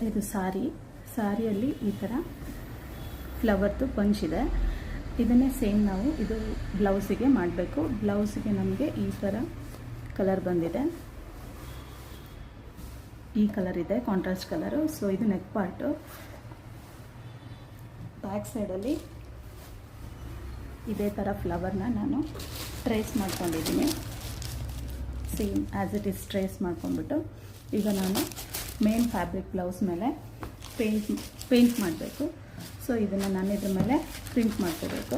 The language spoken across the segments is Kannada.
ಇದು ಸಾರಿಯಲ್ಲಿ ಈ ಥರ ಫ್ಲವರ್ದು ಬಂಚ್ ಇದೆ. ಇದನ್ನೇ ಸೇಮ್ ನಾವು ಇದು ಬ್ಲೌಸಿಗೆ ಮಾಡಬೇಕು. ಬ್ಲೌಸಿಗೆ ನಮಗೆ ಈ ಥರ ಕಲರ್ ಬಂದಿದೆ, ಈ ಕಲರ್ ಇದೆ, ಕಾಂಟ್ರಾಸ್ಟ್ ಕಲರು. ಸೊ ಇದು ನೆಕ್ ಪಾರ್ಟು. ಬ್ಯಾಕ್ ಸೈಡಲ್ಲಿ ಇದೇ ಥರ ಫ್ಲವರ್ನ ನಾನು ಟ್ರೇಸ್ ಮಾಡ್ಕೊಂಡಿದ್ದೀನಿ. Same as it is trace ಮಾಡ್ಕೊಂಡ್ಬಿಟ್ಟು ಈಗ ನಾನು ಮೇನ್ ಫ್ಯಾಬ್ರಿಕ್ ಬ್ಲೌಸ್ ಮೇಲೆ ಪೇಂಟ್ ಮಾಡಬೇಕು. ಸೊ ಇದನ್ನು ನಾನು ಇದ್ರ ಮೇಲೆ ಪ್ರಿಂಟ್ ಮಾಡ್ಕೋಬೇಕು.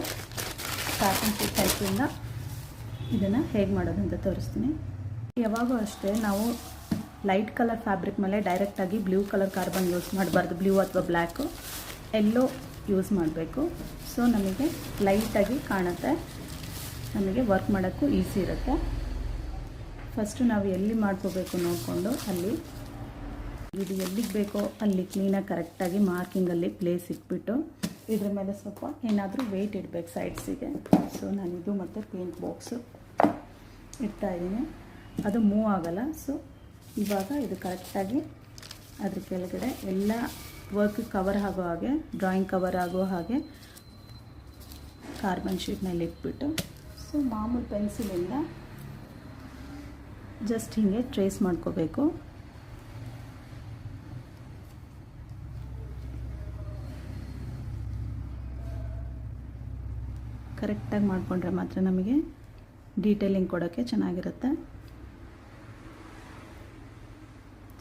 ಕಾರ್ಟನ್ ಶೀಟ್ ಟೈಪಿಂದ ಇದನ್ನು ಹೇಗೆ ಮಾಡೋದು ಅಂತ ತೋರಿಸ್ತೀನಿ. ಯಾವಾಗೂ ಅಷ್ಟೇ ನಾವು ಲೈಟ್ ಕಲರ್ ಫ್ಯಾಬ್ರಿಕ್ ಮೇಲೆ ಡೈರೆಕ್ಟಾಗಿ ಬ್ಲೂ ಕಲರ್ ಕಾರ್ಬನ್ ಯೂಸ್ ಮಾಡಬಾರ್ದು. ಬ್ಲೂ ಅಥವಾ ಬ್ಲ್ಯಾಕು, ಎಲ್ಲೋ ಯೂಸ್ ಮಾಡಬೇಕು. ಸೊ ನಮಗೆ ಲೈಟಾಗಿ ಕಾಣುತ್ತೆ, ನಮಗೆ ವರ್ಕ್ ಮಾಡೋಕ್ಕೂ ಈಸಿ ಇರುತ್ತೆ. ಫಸ್ಟು ನಾವು ಎಲ್ಲಿ ಮಾಡ್ಕೋಬೇಕು ನೋಡಿಕೊಂಡು ಅಲ್ಲಿ ಇದು ಎಲ್ಲಿಗೆ ಬೇಕೋ ಅಲ್ಲಿ ಕ್ಲೀನಾಗಿ ಕರೆಕ್ಟಾಗಿ ಮಾರ್ಕಿಂಗಲ್ಲಿ ಪ್ಲೇಸ್ ಇಟ್ಬಿಟ್ಟು ಇದ್ರ ಮೇಲೆ ಸ್ವಲ್ಪ ಏನಾದರೂ ವೆಯ್ಟ್ ಇಡಬೇಕು ಸೈಡ್ಸಿಗೆ. ಸೊ ನಾನಿದು ಮತ್ತು ಪೇಂಟ್ ಬಾಕ್ಸು ಇಡ್ತಾಯಿದ್ದೀನಿ, ಅದು ಮೂವ್ ಆಗೋಲ್ಲ. ಸೊ ಇವಾಗ ಇದು ಕರೆಕ್ಟಾಗಿ ಅದ್ರ ಕೆಳಗಡೆ ಎಲ್ಲ ವರ್ಕ್ ಕವರ್ ಆಗೋ ಹಾಗೆ, ಡ್ರಾಯಿಂಗ್ ಕವರ್ ಆಗೋ ಹಾಗೆ ಕಾರ್ಬನ್ ಶೀಟ್ ಮೇಲೆ ಇಟ್ಬಿಟ್ಟು ಸೊ ಮಾಮೂಲು ಪೆನ್ಸಿಲಿಂದ ಜಸ್ಟ್ ಹೀಗೆ ಟ್ರೇಸ್ ಮಾಡ್ಕೋಬೇಕು. ಕರೆಕ್ಟಾಗಿ ಮಾಡಿಕೊಂಡ್ರೆ ಮಾತ್ರ ನಮಗೆ ಡೀಟೇಲಿಂಗ್ ಕೊಡೋಕ್ಕೆ ಚೆನ್ನಾಗಿರುತ್ತೆ.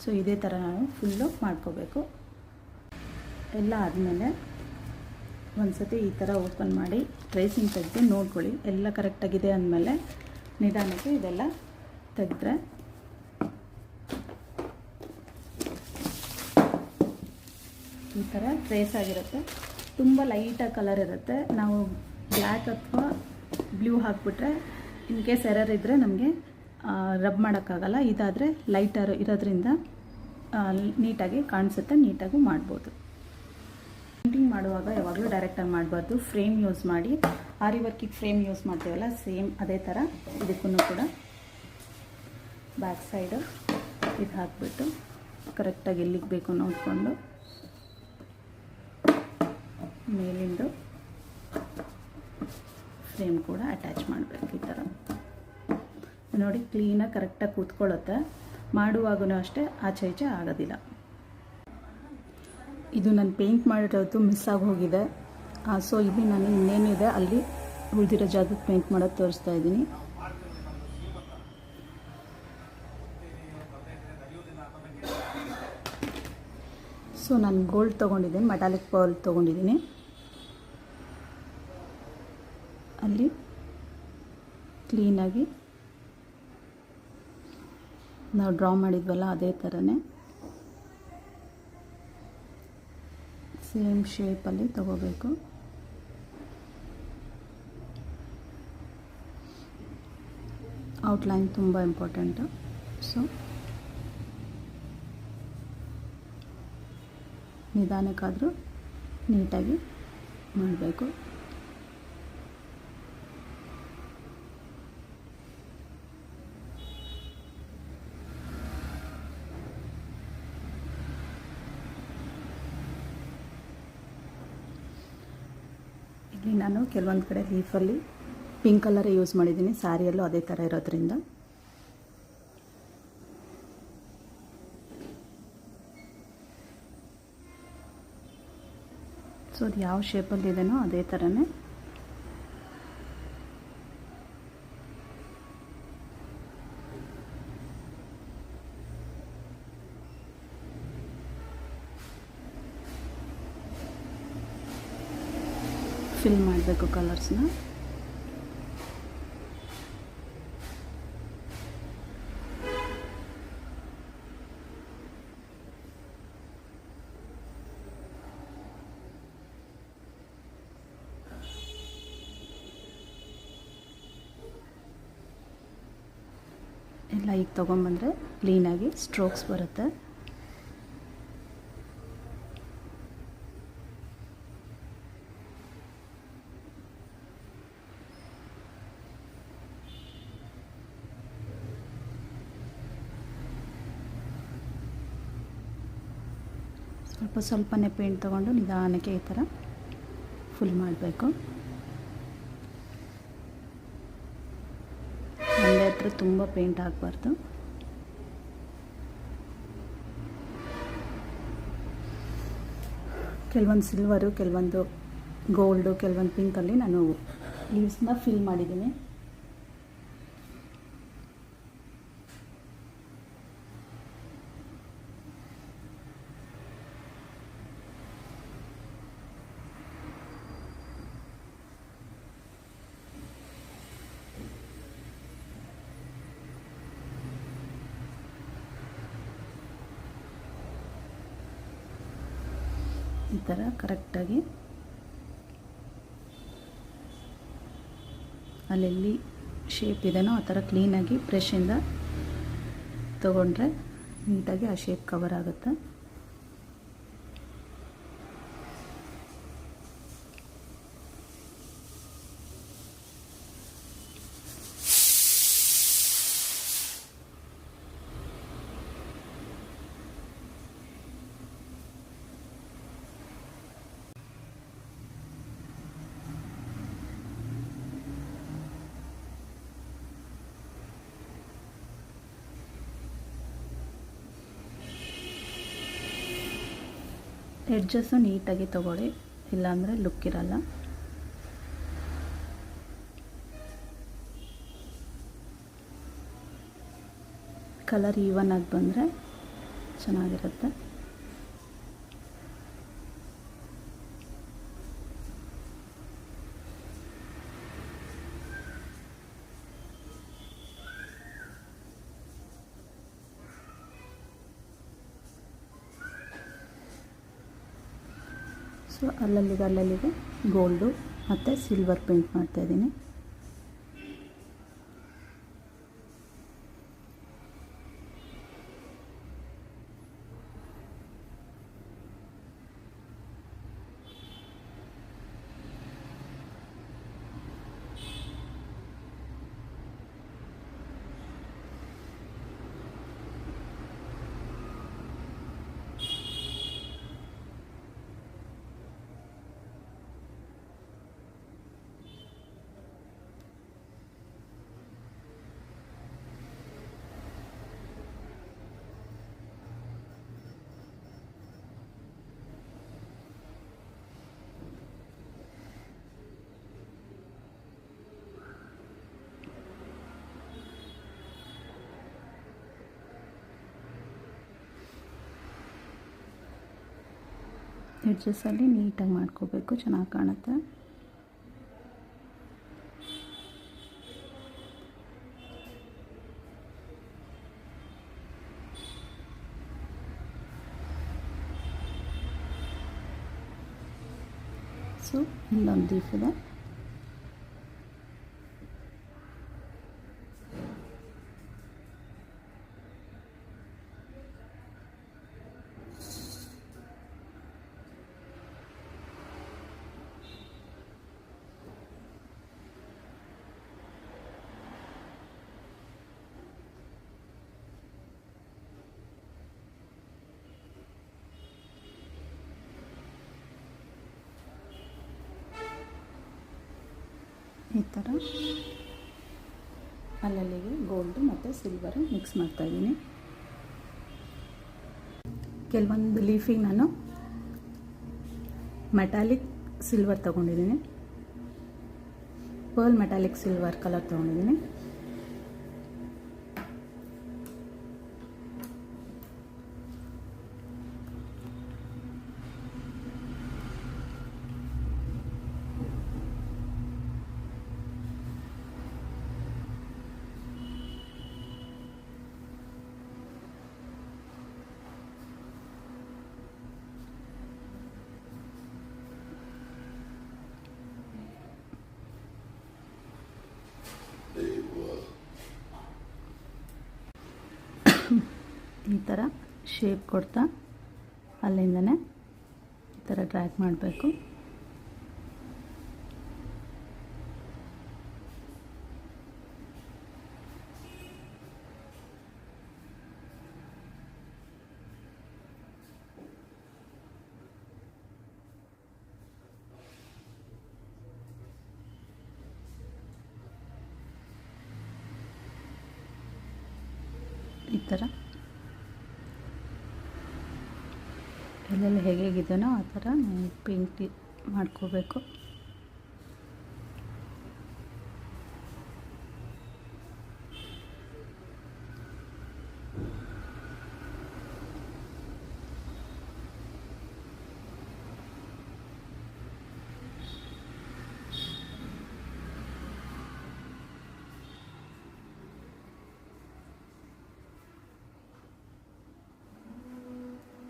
ಸೊ ಇದೇ ಥರ ನಾವು ಫುಲ್ಲು ಮಾಡ್ಕೋಬೇಕು. ಎಲ್ಲ ಆದಮೇಲೆ ಒಂದು ಸತಿ ಈ ಥರ ಓಪನ್ ಮಾಡಿ ಟ್ರೇಸಿಂಗ್ ತೆಗೆದು ನೋಡ್ಕೊಳ್ಳಿ ಎಲ್ಲ ಕರೆಕ್ಟಾಗಿದೆ ಅಂದಮೇಲೆ ನಿಧಾನಕ್ಕೆ ಇದೆಲ್ಲ ತೆಗೆದ್ರೆ ಈ ಥರ ಟ್ರೇಸ್ ಆಗಿರುತ್ತೆ. ತುಂಬ ಲೈಟಾಗಿ ಕಲರ್ ಇರುತ್ತೆ. ನಾವು ಬ್ಲ್ಯಾಕ್ ಅಥವಾ ಬ್ಲೂ ಹಾಕಿಬಿಟ್ರೆ ಇನ್ ಕೇಸ್ ಎರರ್ ಇದ್ದರೆ ನಮಗೆ ರಬ್ ಮಾಡೋಕ್ಕಾಗಲ್ಲ. ಇದಾದರೆ ಲೈಟರ್ ಇರೋದ್ರಿಂದ ನೀಟಾಗಿ ಕಾಣಿಸುತ್ತೆ, ನೀಟಾಗೂ ಮಾಡ್ಬೋದು. ಪೇಂಟಿಂಗ್ ಮಾಡುವಾಗ ಯಾವಾಗಲೂ ಡೈರೆಕ್ಟಾಗಿ ಮಾಡಬಾರ್ದು, ಫ್ರೇಮ್ ಯೂಸ್ ಮಾಡಿ. ಆರಿ ವರ್ಕಿಗೆ ಫ್ರೇಮ್ ಯೂಸ್ ಮಾಡ್ತೀವಲ್ಲ, ಸೇಮ್ ಅದೇ ಥರ ಇದಕ್ಕೂ ಕೂಡ ಬ್ಯಾಕ್ ಸೈಡು ಇದು ಹಾಕಿಬಿಟ್ಟು ಕರೆಕ್ಟಾಗಿ ಎಲ್ಲಿಗೆ ಬೇಕು ನೋಡಿಕೊಂಡು ಮೇಲಿಂದು ಫ್ರೇಮ್ ಕೂಡ ಅಟ್ಯಾಚ್ ಮಾಡಬೇಕು. ಈ ಥರ ನೋಡಿ ಕ್ಲೀನಾಗಿ ಕರೆಕ್ಟಾಗಿ ಕೂತ್ಕೊಳ್ಳುತ್ತೆ. ಮಾಡುವಾಗೂ ಅಷ್ಟೇ ಆಚೆ ಈಚೆ ಆಗೋದಿಲ್ಲ. ಇದು ನಾನು ಪೇಂಟ್ ಮಾಡಿರೋದು ಮಿಸ್ ಆಗಿ ಹೋಗಿದೆ. ಸೊ ಇಲ್ಲಿ ನಾನು ಇನ್ನೇನಿದೆ ಅಲ್ಲಿ ಉಳಿದಿರೋ ಜಾಗಕ್ಕೆ ಪೇಂಟ್ ಮಾಡೋದು ತೋರಿಸ್ತಾ ಇದ್ದೀನಿ. ಸೊ ನಾನು ಗೋಲ್ಡ್ ತೊಗೊಂಡಿದ್ದೀನಿ, ಮೆಟಾಲಿಕ್ ಪರ್ಲ್ ತೊಗೊಂಡಿದ್ದೀನಿ. ಅಲ್ಲಿ ಕ್ಲೀನಾಗಿ ನಾವು ಡ್ರಾ ಮಾಡಿದ್ವಲ್ಲ ಅದೇ ಥರನೇ ಸೇಮ್ ಶೇಪಲ್ಲಿ ತಗೋಬೇಕು. ಔಟ್ಲೈನ್ ತುಂಬ ಇಂಪಾರ್ಟೆಂಟು. ಸೊ ನಿಧಾನಕ್ಕಾದರೂ ನೀಟಾಗಿ ಮಾಡಬೇಕು. ಇಲ್ಲಿ ನಾನು ಕೆಲವೊಂದು ಕಡೆ ಲೀಫಲ್ಲಿ ಪಿಂಕ್ ಕಲರೇ ಯೂಸ್ ಮಾಡಿದ್ದೀನಿ, ಸ್ಯಾರಿಯಲ್ಲೂ ಅದೇ ಥರ ಇರೋದ್ರಿಂದ. ಸೊ ಅದು ಯಾವ ಶೇಪಲ್ಲಿ ಇದೆಯೋ ಅದೇ ಥರನೇ ಫಿಲ್ ಮಾಡಬೇಕು ಕಲರ್ಸ್ನ. ಎಲ್ಲ ಈಗ ತೊಗೊಂಬಂದರೆ ಕ್ಲೀನಾಗಿ ಸ್ಟ್ರೋಕ್ಸ್ ಬರುತ್ತೆ. ಸ್ವಲ್ಪ ಸ್ವಲ್ಪನೇ ಪೇಂಟ್ ತೊಗೊಂಡು ನಿಧಾನಕ್ಕೆ ಈ ಥರ ಫುಲ್ ಮಾಡಬೇಕು. ಒಂದೇ ಹತ್ರ ತುಂಬ ಪೇಂಟ್ ಹಾಕಬಾರ್ದು. ಕೆಲವೊಂದು ಸಿಲ್ವರು, ಕೆಲವೊಂದು ಗೋಲ್ಡು, ಕೆಲವೊಂದು ಪಿಂಕಲ್ಲಿ ನಾನು ಲೀವ್ಸ್ನ ಫಿಲ್ ಮಾಡಿದ್ದೀನಿ. ಈ ಥರ ಕರೆಕ್ಟಾಗಿ ಅಲ್ಲೆಲ್ಲಿ ಶೇಪ್ ಇದೆಯೋ ಆ ಥರ ಕ್ಲೀನಾಗಿ ಬ್ರಷಿಂದ ತೊಗೊಂಡ್ರೆ ನೀಟಾಗಿ ಆ ಶೇಪ್ ಕವರ್ ಆಗುತ್ತೆ. ಎಡ್ಜಸ್ಸು ನೀಟಾಗಿ ತೊಗೊಳ್ಳಿ, ಇಲ್ಲಾಂದರೆ ಲುಕ್ ಇರಲ್ಲ. ಕಲರ್ ಈವನ್ ಆಗಿ ಬಂದರೆ ಚೆನ್ನಾಗಿರುತ್ತೆ. ಸೊ ಅಲ್ಲಲ್ಲಿಗೆ ಗೋಲ್ಡು ಮತ್ತು ಸಿಲ್ವರ್ ಪೇಂಟ್ ಮಾಡ್ತಾಯಿದ್ದೀನಿ. ಎಡ್ಜಸ್ಸಲ್ಲಿ ನೀಟಾಗಿ ಮಾಡ್ಕೋಬೇಕು, ಚೆನ್ನಾಗಿ ಕಾಣುತ್ತೆ. ಸೊ ಇಲ್ಲೊಂದು ಲೀಫ್ ಇದೆ. ಈ ಥರ ಅಲ್ಲಲ್ಲಿಗೆ ಗೋಲ್ಡು ಮತ್ತು ಸಿಲ್ವರು ಮಿಕ್ಸ್ ಮಾಡ್ತಾಯಿದ್ದೀನಿ. ಕೆಲವೊಂದು ಲೀಫಿಗೆ ನಾನು ಮೆಟಾಲಿಕ್ ಸಿಲ್ವರ್ ತೊಗೊಂಡಿದ್ದೀನಿ, ಪರ್ಲ್ ಮೆಟಾಲಿಕ್ ಸಿಲ್ವರ್ ಕಲರ್ ತೊಗೊಂಡಿದ್ದೀನಿ. ಈ ಥರ ಶೇಪ್ ಕೊಡ್ತಾ ಅಲ್ಲಿಂದನೇ ಈ ಥರ ಡ್ರ್ಯಾಗ್ ಮಾಡಬೇಕು. ಥರ ಎಲ್ಲೆಲ್ಲ ಹೇಗಿದೆಯೋ ಆ ಥರ ಪೇಂಟ್ ಮಾಡ್ಕೋಬೇಕು.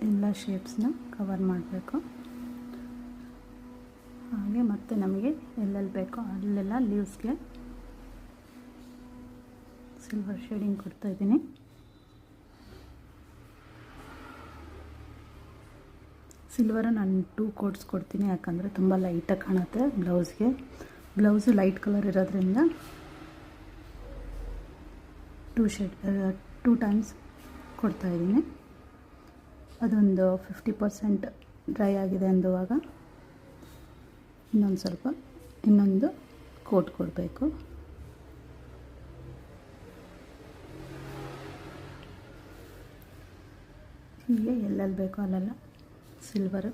ಎಲ್ಲ ಶೇಪ್ಸ್ನ ಕವರ್ ಮಾಡಬೇಕು. ಹಾಗೆ ಮತ್ತೆ ನಮಗೆ ಎಲ್ಲೆಲ್ಲಿ ಬೇಕೋ ಅಲ್ಲೆಲ್ಲ ಲೀವ್ಸ್ಗೆ ಸಿಲ್ವರ್ ಶೇಡಿಂಗ್ ಕೊಡ್ತಾಯಿದ್ದೀನಿ. ಸಿಲ್ವರ ನಾನು 2 ಕೋಟ್ಸ್ ಕೊಡ್ತೀನಿ, ಯಾಕಂದರೆ ತುಂಬ ಲೈಟಾಗಿ ಕಾಣುತ್ತೆ ಬ್ಲೌಸ್ಗೆ. ಬ್ಲೌಸು ಲೈಟ್ ಕಲರ್ ಇರೋದ್ರಿಂದ 2 ಟೈಮ್ಸ್ ಕೊಡ್ತಾಯಿದ್ದೀನಿ. ಅದೊಂದು 50% ಡ್ರೈ ಆಗಿದೆ ಅಂದುವಾಗ ಇನ್ನೊಂದು ಕೋಟ್ ಕೊಡಬೇಕು. ಹೀಗೆ ಎಲ್ಲೆಲ್ಲಿ ಬೇಕೋ ಅಲ್ಲೆಲ್ಲ ಸಿಲ್ವರು.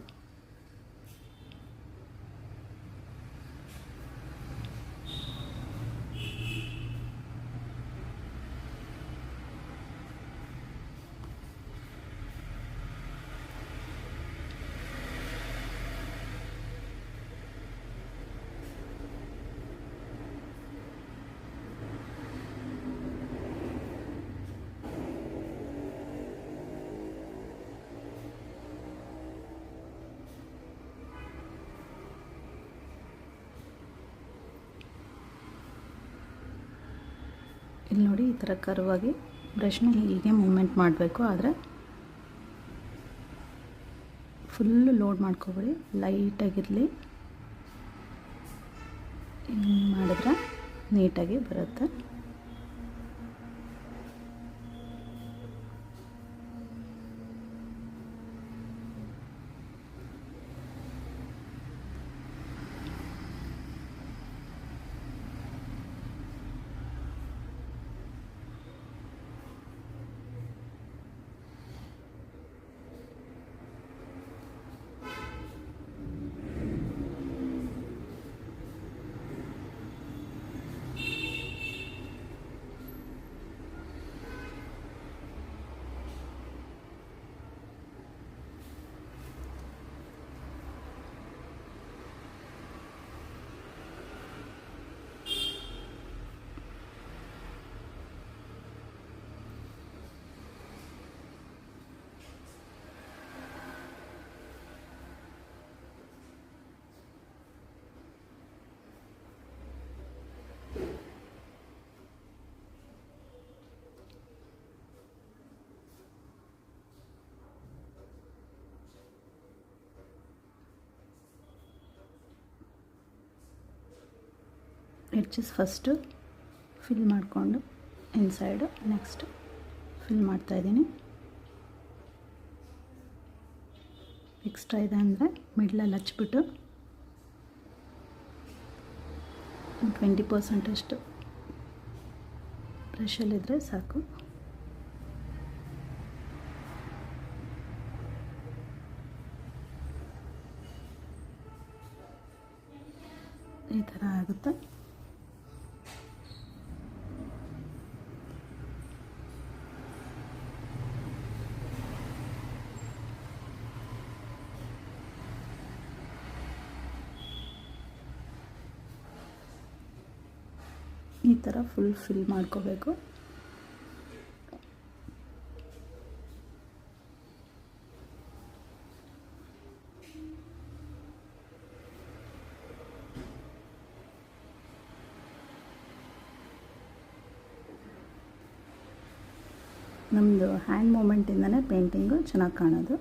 ಇಲ್ಲಿ ನೋಡಿ, ಈ ಥರ ಕರ್ವಾಗಿ ಬ್ರಷ್ನ ಹೀಗೆ ಮೂಮೆಂಟ್ ಮಾಡಬೇಕು. ಆದರೆ ಫುಲ್ಲು ಲೋಡ್ ಮಾಡ್ಕೊಬೇಡಿ, ಲೈಟಾಗಿರಲಿ. ಹಿಂಗೆ ಮಾಡಿದ್ರೆ ನೀಟಾಗಿ ಬರುತ್ತೆ. ಎಡ್ಜಸ್ ಫಸ್ಟು ಫಿಲ್ ಮಾಡಿಕೊಂಡು ಇನ್ಸೈಡು ನೆಕ್ಸ್ಟ್ ಫಿಲ್ ಮಾಡ್ತಾಯಿದ್ದೀನಿ. ಎಕ್ಸ್ಟ್ರಾ ಇದೆ ಅಂದರೆ ಮಿಡ್ಲಲ್ಲಿ ಹಚ್ಬಿಟ್ಟು 20% ಅಷ್ಟು ಬ್ರಷಲ್ಲಿದ್ದರೆ ಸಾಕು. ಈ ಥರ ಆಗುತ್ತೆ. ಈ ಥರ ಫುಲ್ ಫಿಲ್ ಮಾಡ್ಕೋಬೇಕು. ನಮ್ಮದು ಹ್ಯಾಂಡ್ ಮೂಮೆಂಟಿಂದನೇ ಪೇಂಟಿಂಗು ಚೆನ್ನಾಗಿ ಕಾಣೋದು.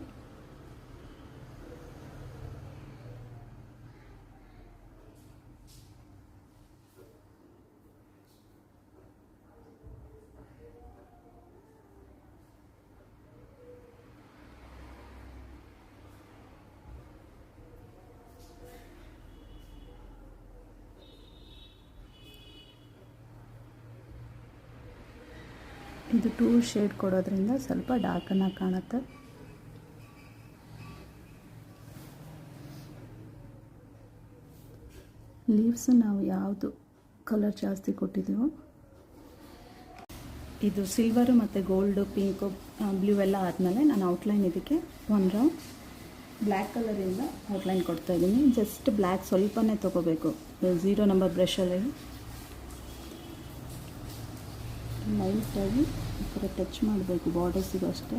ಇದು 2 ಶೇಡ್ ಕೊಡೋದ್ರಿಂದ ಸ್ವಲ್ಪ ಡಾರ್ಕನ್ನ ಕಾಣುತ್ತೆ. ಲೀವ್ಸ್ ನಾವು ಯಾವುದು ಕಲರ್ ಜಾಸ್ತಿ ಕೊಟ್ಟಿದ್ದೀವೋ, ಇದು ಸಿಲ್ವರು ಮತ್ತು ಗೋಲ್ಡು, ಪಿಂಕು, ಬ್ಲೂ ಎಲ್ಲ ಆದಮೇಲೆ ನಾನು ಔಟ್ಲೈನ್ ಇದಕ್ಕೆ 1 ರೌಂಡ್ ಬ್ಲ್ಯಾಕ್ ಕಲರಿಂದ ಔಟ್ಲೈನ್ ಕೊಡ್ತಾಯಿದ್ದೀನಿ. ಜಸ್ಟ್ ಬ್ಲ್ಯಾಕ್ ಸ್ವಲ್ಪನೇ ತೊಗೋಬೇಕು. 0 ನಂಬರ್ ಬ್ರಷಲ್ಲಿ ಲೈಟಾಗಿ ಈ ಥರ ಟಚ್ ಮಾಡಬೇಕು ಬಾರ್ಡರ್ಸಿಗೂ ಅಷ್ಟೇ.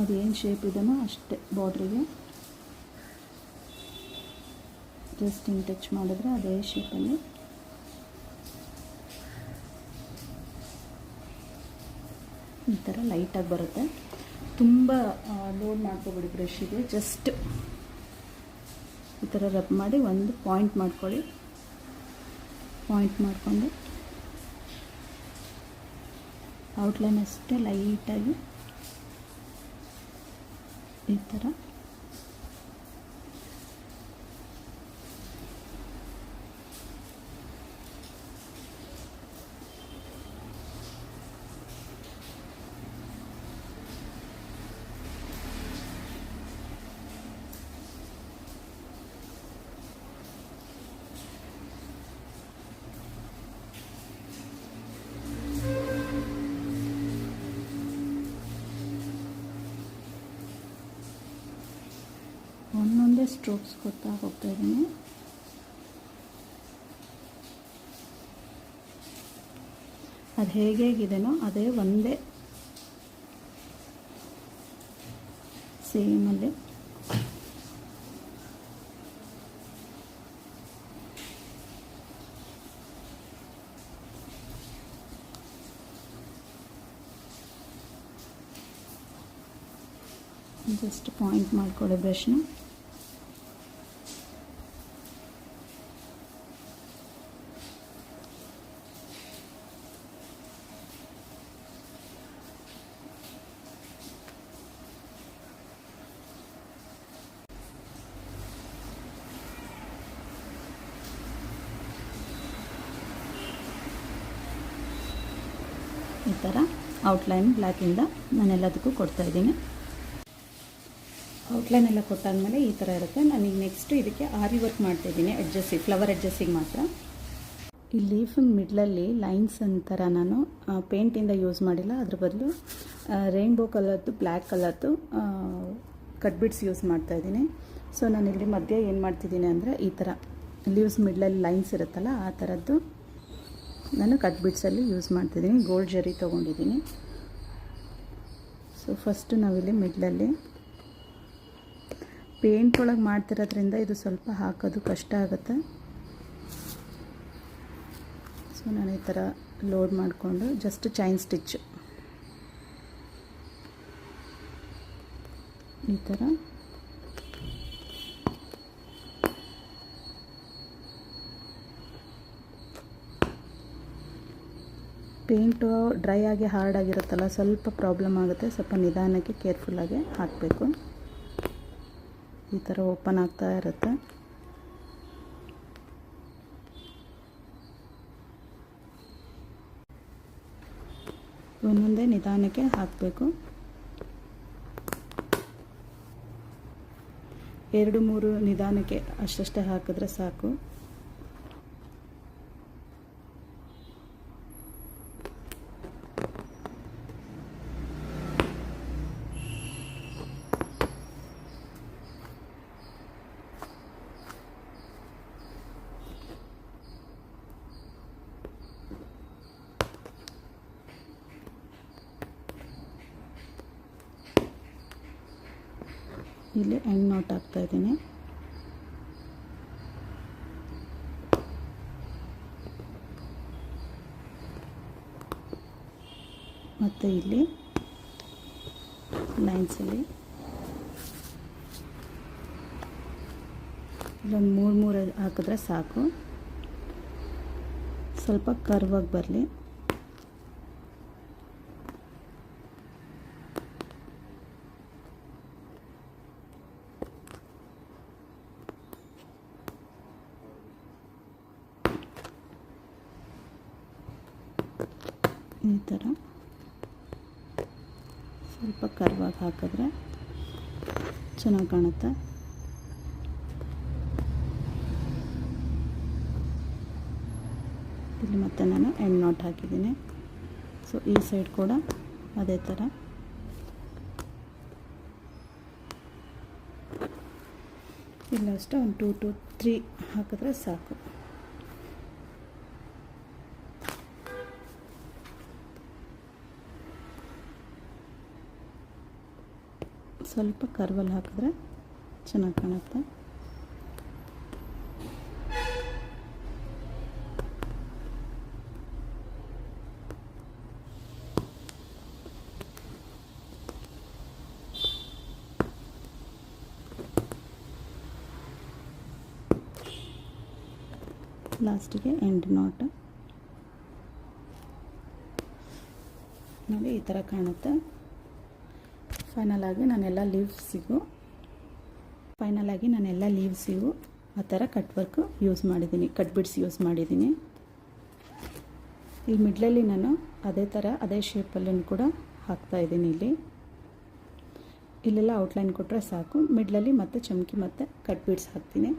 ಅದೇನು ಶೇಪ್ ಇದೆಯೋ ಅಷ್ಟೇ ಬಾರ್ಡ್ರಿಗೆ ಜಸ್ಟ್ ಹಿಂಗೆ ಟಚ್ ಮಾಡಿದ್ರೆ ಅದೇ ಶೇಪಲ್ಲಿ ಈ ಥರ ಲೈಟಾಗಿ ಬರುತ್ತೆ. ತುಂಬ ಲೋಡ್ ಮಾಡ್ಕೊಬೇಡಿ ಬ್ರಷಿಗೆ. ಜಸ್ಟ್ ಈ ಥರ ರಬ್ ಮಾಡಿ ಒಂದು ಪಾಯಿಂಟ್ ಮಾಡ್ಕೊಳ್ಳಿ. ಪಾಯಿಂಟ್ ಮಾಡಿಕೊಂಡು ಔಟ್ಲೈನ್ ಅಷ್ಟೇ ಲೈಟಾಗಿ ಈ ಥರ ಒಂದೊಂದೇ ಸ್ಟ್ರೋಕ್ಸ್ ಕೊಡ್ತಾ ಹೋಗ್ತಾ ಇದ್ದೀನಿ. ಅದು ಹೇಗಿದೆಯೋ ಅದೇ ಒಂದೇ ಸೇಮಲ್ಲಿ ಜಸ್ಟ್ ಪಾಯಿಂಟ್ ಮಾಡ್ಕೊಳ್ಳಿ ಬ್ರಷ್ನ. ಈ ಥರ ಔಟ್ಲೈನ್ ಬ್ಲ್ಯಾಕಿಂದ ನಾನೆಲ್ಲದಕ್ಕೂ ಕೊಡ್ತಾಯಿದ್ದೀನಿ. ಔಟ್ಲೈನ್ ಎಲ್ಲ ಕೊಟ್ಟಾದಮೇಲೆ ಈ ಥರ ಇರುತ್ತೆ. ನಾನೀಗ ನೆಕ್ಸ್ಟು ಇದಕ್ಕೆ ಆರಿ ವರ್ಕ್ ಮಾಡ್ತಾಯಿದ್ದೀನಿ. ಎಡ್ಜಸ್ಸಿಗೆ, ಫ್ಲವರ್ ಎಡ್ಜಸ್ಸಿಗೆ ಮಾತ್ರ. ಈ ಲೀಫ್ ಮಿಡ್ಲಲ್ಲಿ ಲೈನ್ಸ್ ಅಂತರ ನಾನು ಪೇಂಟಿಂದ ಯೂಸ್ ಮಾಡಿಲ್ಲ. ಅದ್ರ ಬದಲು ರೈನ್ಬೋ ಕಲರ್ದು, ಬ್ಲ್ಯಾಕ್ ಕಲರ್ದು ಕಟ್ ಬಿಡ್ಸ್ ಯೂಸ್ ಮಾಡ್ತಾಯಿದ್ದೀನಿ. ಸೊ ನಾನಿಲ್ಲಿ ಮಧ್ಯೆ ಏನು ಮಾಡ್ತಿದ್ದೀನಿ ಅಂದರೆ ಈ ಥರ ಲೀವ್ಸ್ ಮಿಡ್ಲಲ್ಲಿ ಲೈನ್ಸ್ ಇರುತ್ತಲ್ಲ ಆ ಥರದ್ದು ನಾನು ಕಟ್ ಬಿಡ್ಸಲ್ಲಿ ಯೂಸ್ ಮಾಡ್ತಿದ್ದೀನಿ. ಗೋಲ್ಡ್ ಜರಿ ತೊಗೊಂಡಿದ್ದೀನಿ. ಸೊ ಫಸ್ಟು ನಾವಿಲ್ಲಿ ಮಿಡ್ಲಲ್ಲಿ ಪೇಂಟ್ ಒಳಗೆ ಮಾಡ್ತಿರೋದ್ರಿಂದ ಇದು ಸ್ವಲ್ಪ ಹಾಕೋದು ಕಷ್ಟ ಆಗುತ್ತೆ. ಸೊ ನಾನು ಈ ಥರ ಲೋಡ್ ಮಾಡಿಕೊಂಡು ಜಸ್ಟ್ ಚೈನ್ ಸ್ಟಿಚ್ ಈ ಥರ ಪೇಂಟು ಡ್ರೈ ಆಗಿ ಹಾರ್ಡ್ ಆಗಿರುತ್ತಲ್ಲ, ಸ್ವಲ್ಪ ಪ್ರಾಬ್ಲಮ್ ಆಗುತ್ತೆ. ಸ್ವಲ್ಪ ನಿಧಾನಕ್ಕೆ ಕೇರ್ಫುಲ್ಲಾಗಿ ಹಾಕಬೇಕು. ಈ ಥರ ಓಪನ್ ಆಗ್ತಾ ಇರುತ್ತೆ. ಒಂದೊಂದೇ ನಿಧಾನಕ್ಕೆ ಹಾಕಬೇಕು. 2-3 ನಿಧಾನಕ್ಕೆ ಅಷ್ಟಷ್ಟೇ ಹಾಕಿದ್ರೆ ಸಾಕು. ಇಲ್ಲಿ ಎಂಡ್ ನಾಟ್ ಹಾಕ್ತಾ ಇದ್ದೀನಿ. ಮತ್ತು ಇಲ್ಲಿ ಲೈನ್ಸಲ್ಲಿ ಇಲ್ಲೊಂದು 3 ಹಾಕಿದ್ರೆ ಸಾಕು. ಸ್ವಲ್ಪ ಕರ್ವಾಗಿ ಬರಲಿ. ಈ ಥರ ಸ್ವಲ್ಪ ಕರ್ವಾಗಿ ಹಾಕಿದ್ರೆ ಚೆನ್ನಾಗಿ ಕಾಣುತ್ತೆ. ಇಲ್ಲಿ ಮತ್ತೆ ನಾನು ಎಂಡ್ ನಾಟ್ ಹಾಕಿದ್ದೀನಿ. ಸೊ ಈ ಸೈಡ್ ಕೂಡ ಅದೇ ಥರ ಇಲ್ಲ ಅಷ್ಟೇ ಒಂದು 2 to 3 ಹಾಕಿದ್ರೆ ಸಾಕು. ಸ್ವಲ್ಪ ಕರ್ವಲ್ಲಿ ಹಾಕಿದ್ರೆ ಚೆನ್ನಾಗಿ ಕಾಣುತ್ತೆ. ಲಾಸ್ಟಿಗೆ ಎಂಡ್ ನಾಟ್ ನೋಡಿ ಈ ಥರ ಕಾಣುತ್ತೆ. ಫೈನಲ್ ಆಗಿ ನಾನೆಲ್ಲ ಲೀವ್ಸಿಗೂ ಆ ಥರ ಕಟ್ ವರ್ಕ್ ಯೂಸ್ ಮಾಡಿದ್ದೀನಿ, ಕಟ್ ಬಿಡ್ಸ್ ಯೂಸ್ ಮಾಡಿದ್ದೀನಿ. ಇಲ್ಲಿ ಮಿಡ್ಲಲ್ಲಿ ನಾನು ಅದೇ ಶೇಪಲ್ಲೂ ಕೂಡ ಹಾಕ್ತಾಯಿದ್ದೀನಿ. ಇಲ್ಲೆಲ್ಲ ಔಟ್ಲೈನ್ ಕೊಟ್ಟರೆ ಸಾಕು. ಮಿಡ್ಲಲ್ಲಿ ಮತ್ತೆ ಚಮಕಿ ಮತ್ತು ಕಟ್ ಬಿಡ್ಸ್ ಹಾಕ್ತೀನಿ.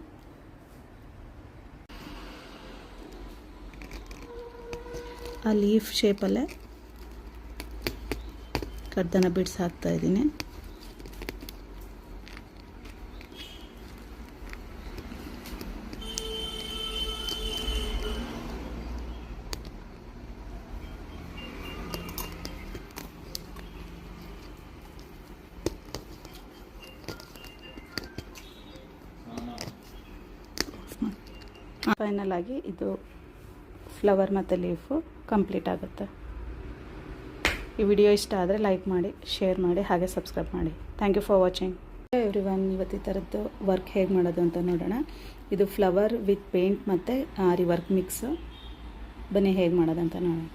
ಆ ಲೀಫ್ ಶೇಪಲ್ಲೇ ಕಡ್ದನ ಬಿಡ್ಸ್ ಹಾಕ್ತಾಯಿದ್ದೀನಿ. ಫೈನಲ್ ಆಗಿ ಇದು ಫ್ಲವರ್ ಮತ್ತು ಲೀಫು ಕಂಪ್ಲೀಟ್ ಆಗುತ್ತೆ. ಈ ವಿಡಿಯೋ ಇಷ್ಟ ಆದರೆ ಲೈಕ್ ಮಾಡಿ, ಶೇರ್ ಮಾಡಿ, ಹಾಗೆ ಸಬ್ಸ್ಕ್ರೈಬ್ ಮಾಡಿ. Thank you for watching. Everyone, ಇವತ್ತು ಈ ಥರದ್ದು ವರ್ಕ್ ಹೇಗೆ ಮಾಡೋದು ಅಂತ ನೋಡೋಣ. ಇದು ಫ್ಲವರ್ ವಿತ್ ಪೇಂಟ್ ಮತ್ತು ಆರಿ ವರ್ಕ್ ಮಿಕ್ಸ್. ಬನ್ನಿ ಹೇಗೆ ಮಾಡೋದಂತ ನೋಡೋಣ.